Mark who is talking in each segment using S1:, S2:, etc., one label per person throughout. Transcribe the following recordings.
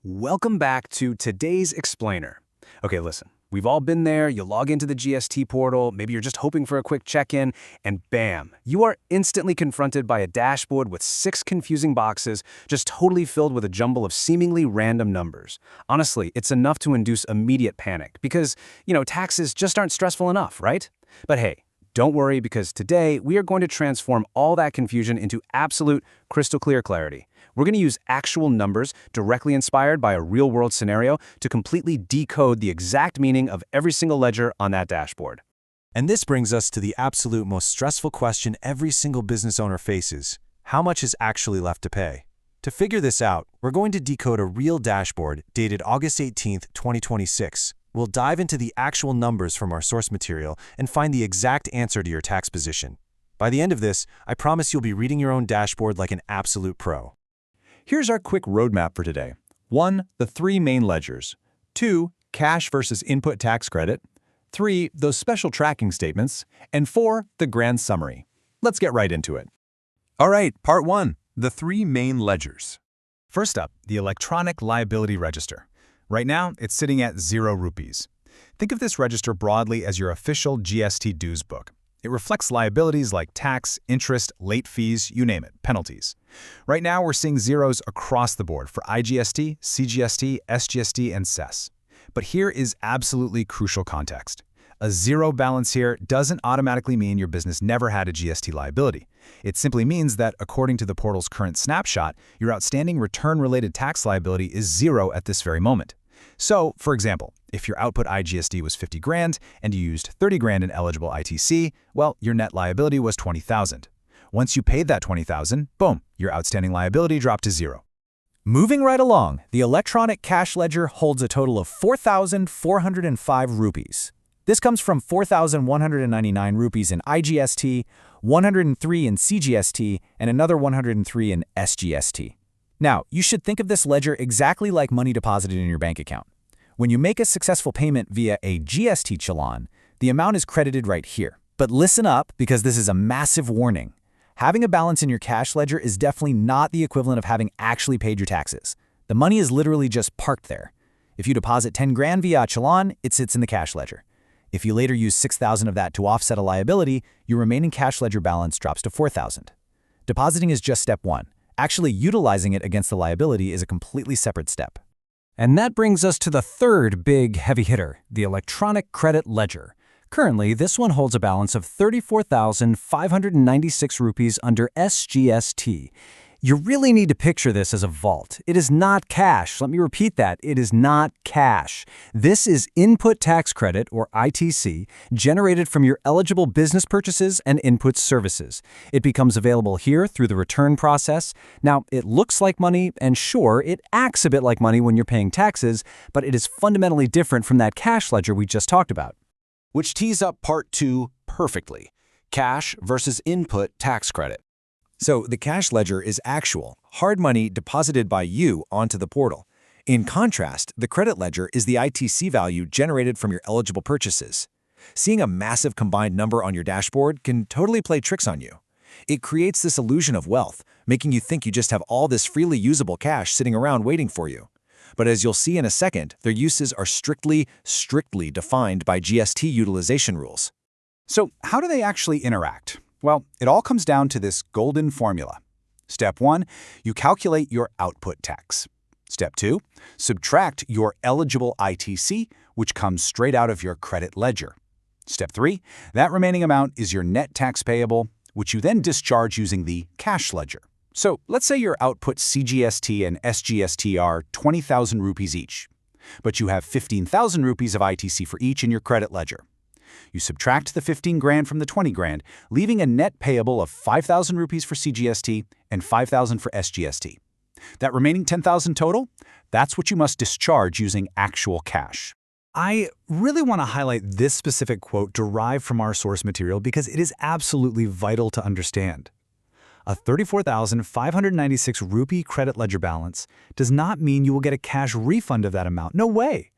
S1: Welcome back to today's explainer. Okay, listen, we've all been there. You log into the GST portal, maybe you're just hoping for a quick check-in, and bam, you are instantly confronted by a dashboard with 6 confusing boxes, just totally filled with a jumble of seemingly random numbers. Honestly, it's enough to induce immediate panic because, taxes just aren't stressful enough, right? But hey, don't worry, because today we are going to transform all that confusion into absolute, crystal clear clarity. We're going to use actual numbers directly inspired by a real-world scenario to completely decode the exact meaning of every single ledger on that dashboard.
S2: And this brings us to the absolute most stressful question every single business owner faces: how much is actually left to pay? To figure this out, we're going to decode a real dashboard dated August 18, 2026. We'll dive into the actual numbers from our source material and find the exact answer to your tax position. By the end of this, I promise you'll be reading your own dashboard like an absolute pro.
S3: Here's our quick roadmap for today. 1. The 3 main ledgers. 2. Cash versus input tax credit. 3. Those special tracking statements. And 4. The grand summary. Let's get right into it.
S4: All right, part 1. The 3 main ledgers.
S3: First up, the electronic liability register. Right now, it's sitting at 0 rupees. Think of this register broadly as your official GST dues book. It reflects liabilities like tax, interest, late fees, you name it, penalties. Right now, we're seeing zeros across the board for IGST, CGST, SGST, and cess. But here is absolutely crucial context. A 0 balance here doesn't automatically mean your business never had a GST liability. It simply means that, according to the portal's current snapshot, your outstanding return-related tax liability is 0 at this very moment. So, for example, if your output IGST was 50 grand and you used 30 grand in eligible ITC, well, your net liability was 20,000. Once you paid that 20,000, boom, your outstanding liability dropped to 0.
S5: Moving right along, the electronic cash ledger holds a total of 4,405 rupees. This comes from 4,199 rupees in IGST, 103 in CGST, and another 103 in SGST. Now, you should think of this ledger exactly like money deposited in your bank account. When you make a successful payment via a GST challan, the amount is credited right here. But listen up, because this is a massive warning. Having a balance in your cash ledger is definitely not the equivalent of having actually paid your taxes. The money is literally just parked there. If you deposit 10 grand via a challan, it sits in the cash ledger. If you later use 6,000 of that to offset a liability, your remaining cash ledger balance drops to 4,000. Depositing is just step 1. Actually utilizing it against the liability is a completely separate step.
S1: And that brings us to the third big heavy hitter, the electronic credit ledger. Currently, this one holds a balance of 34,596 rupees under SGST. You really need to picture this as a vault. It is not cash. Let me repeat that. It is not cash. This is input tax credit, or ITC, generated from your eligible business purchases and input services. It becomes available here through the return process. Now, it looks like money, and sure, it acts a bit like money when you're paying taxes, but it is fundamentally different from that cash ledger we just talked about.
S2: Which tees up part 2 perfectly: cash versus input tax credit.
S5: So the cash ledger is actual, hard money deposited by you onto the portal. In contrast, the credit ledger is the ITC value generated from your eligible purchases. Seeing a massive combined number on your dashboard can totally play tricks on you. It creates this illusion of wealth, making you think you just have all this freely usable cash sitting around waiting for you. But as you'll see in a second, their uses are strictly defined by GST utilization rules.
S3: So how do they actually interact? Well, it all comes down to this golden formula. Step 1, you calculate your output tax. Step 2, subtract your eligible ITC, which comes straight out of your credit ledger. Step 3, that remaining amount is your net tax payable, which you then discharge using the cash ledger. So let's say your output CGST and SGST are 20,000 rupees each, but you have 15,000 rupees of ITC for each in your credit ledger. You subtract the 15 grand from the 20 grand, leaving a net payable of 5,000 rupees for CGST and 5,000 for SGST. That remaining 10,000 total, that's what you must discharge using actual cash.
S6: I really want to highlight this specific quote derived from our source material because it is absolutely vital to understand. A 34,596 rupee credit ledger balance does not mean you will get a cash refund of that amount. No way.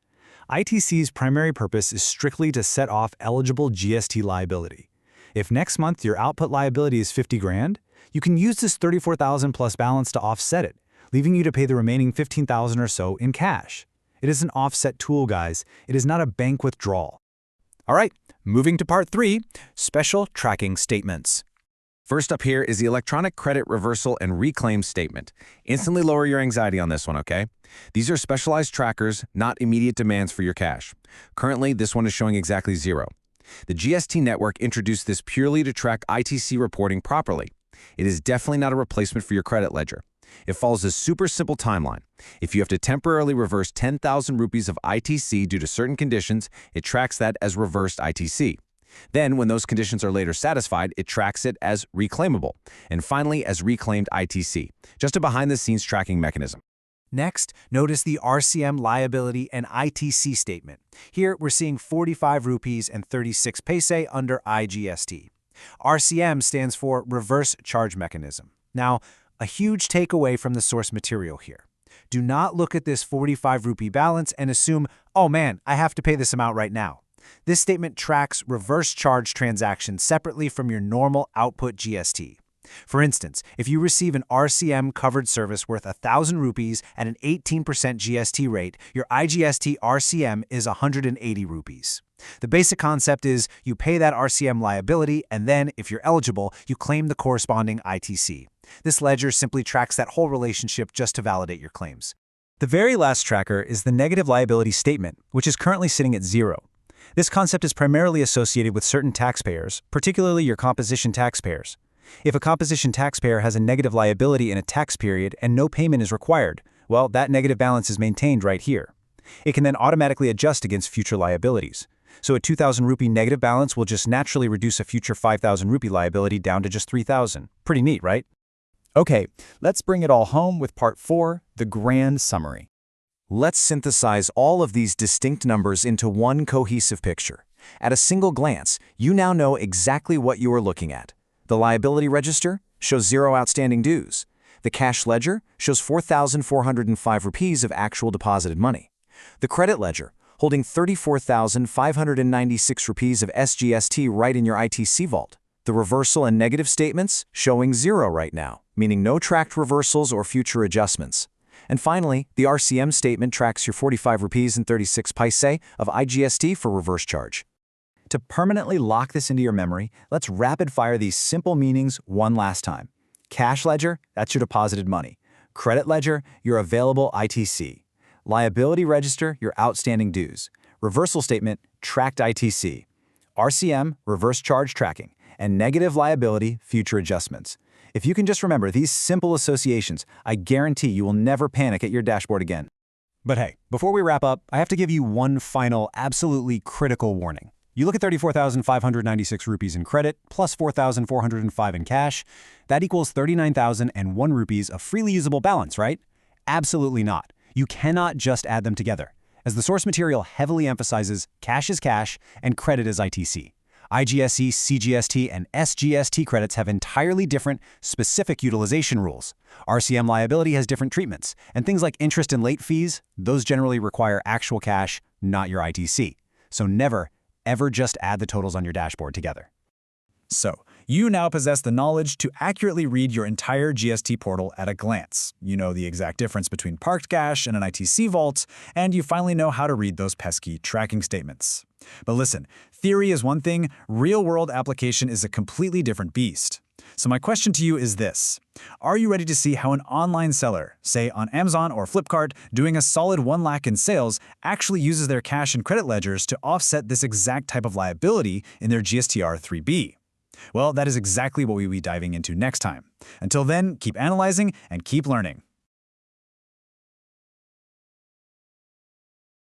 S6: ITC's primary purpose is strictly to set off eligible GST liability. If next month your output liability is 50 grand, you can use this 34,000 plus balance to offset it, leaving you to pay the remaining $15,000 or so in cash. It is an offset tool, guys. It is not a bank withdrawal. All right, moving to part 3, special tracking statements.
S1: First up here is the electronic credit reversal and reclaim statement. Instantly lower your anxiety on this one, okay? These are specialized trackers, not immediate demands for your cash. Currently, this one is showing exactly 0. The GST network introduced this purely to track ITC reporting properly. It is definitely not a replacement for your credit ledger. It follows a super simple timeline. If you have to temporarily reverse 10,000 rupees of ITC due to certain conditions, it tracks that as reversed ITC. Then, when those conditions are later satisfied, it tracks it as reclaimable, and finally as reclaimed ITC, just a behind-the-scenes tracking mechanism.
S6: Next, notice the RCM Liability and ITC Statement. Here, we're seeing 45 rupees and 36 paise under IGST. RCM stands for Reverse Charge Mechanism. Now, a huge takeaway from the source material here. Do not look at this 45 rupee balance and assume, oh man, I have to pay this amount right now. This statement tracks reverse charge transactions separately from your normal output GST. For instance, if you receive an RCM covered service worth 1,000 rupees at an 18% GST rate, your IGST RCM is 180 rupees. The basic concept is you pay that RCM liability, and then, if you're eligible, you claim the corresponding ITC. This ledger simply tracks that whole relationship just to validate your claims. The very last tracker is the negative liability statement, which is currently sitting at 0. This concept is primarily associated with certain taxpayers, particularly your composition taxpayers. If a composition taxpayer has a negative liability in a tax period and no payment is required, well, that negative balance is maintained right here. It can then automatically adjust against future liabilities. So a 2,000 rupee negative balance will just naturally reduce a future 5,000 rupee liability down to just 3,000. Pretty neat, right? Okay, let's bring it all home with part 4, the grand summary.
S5: Let's synthesize all of these distinct numbers into one cohesive picture. At a single glance, you now know exactly what you are looking at. The liability register shows 0 outstanding dues. The cash ledger shows 4,405 rupees of actual deposited money. The credit ledger, holding 34,596 rupees of SGST right in your ITC vault. The reversal and negative statements showing 0 right now, meaning no tracked reversals or future adjustments. And finally, the RCM statement tracks your 45 rupees and 36 paise of IGST for reverse charge. To permanently lock this into your memory, let's rapid fire these simple meanings one last time. Cash ledger, that's your deposited money. Credit ledger, your available ITC. Liability register, your outstanding dues. Reversal statement, tracked ITC. RCM, reverse charge tracking. And negative liability, future adjustments. If you can just remember these simple associations, I guarantee you will never panic at your dashboard again.
S6: But hey, before we wrap up, I have to give you one final, absolutely critical warning. You look at 34,596 rupees in credit, plus 4,405 in cash. That equals 39,001 rupees of freely usable balance, right? Absolutely not. You cannot just add them together. As the source material heavily emphasizes, cash is cash and credit is ITC. IGST, CGST, and SGST credits have entirely different, specific utilization rules. RCM liability has different treatments, and things like interest and late fees, those generally require actual cash, not your ITC. So never, ever just add the totals on your dashboard together. So, you now possess the knowledge to accurately read your entire GST portal at a glance. You know the exact difference between parked cash and an ITC vault, and you finally know how to read those pesky tracking statements. But listen, theory is one thing, real-world application is a completely different beast. So my question to you is this. Are you ready to see how an online seller, say on Amazon or Flipkart, doing a solid 1 lakh in sales, actually uses their cash and credit ledgers to offset this exact type of liability in their GSTR 3B? Well, that is exactly what we'll be diving into next time. Until then, keep analyzing and keep learning.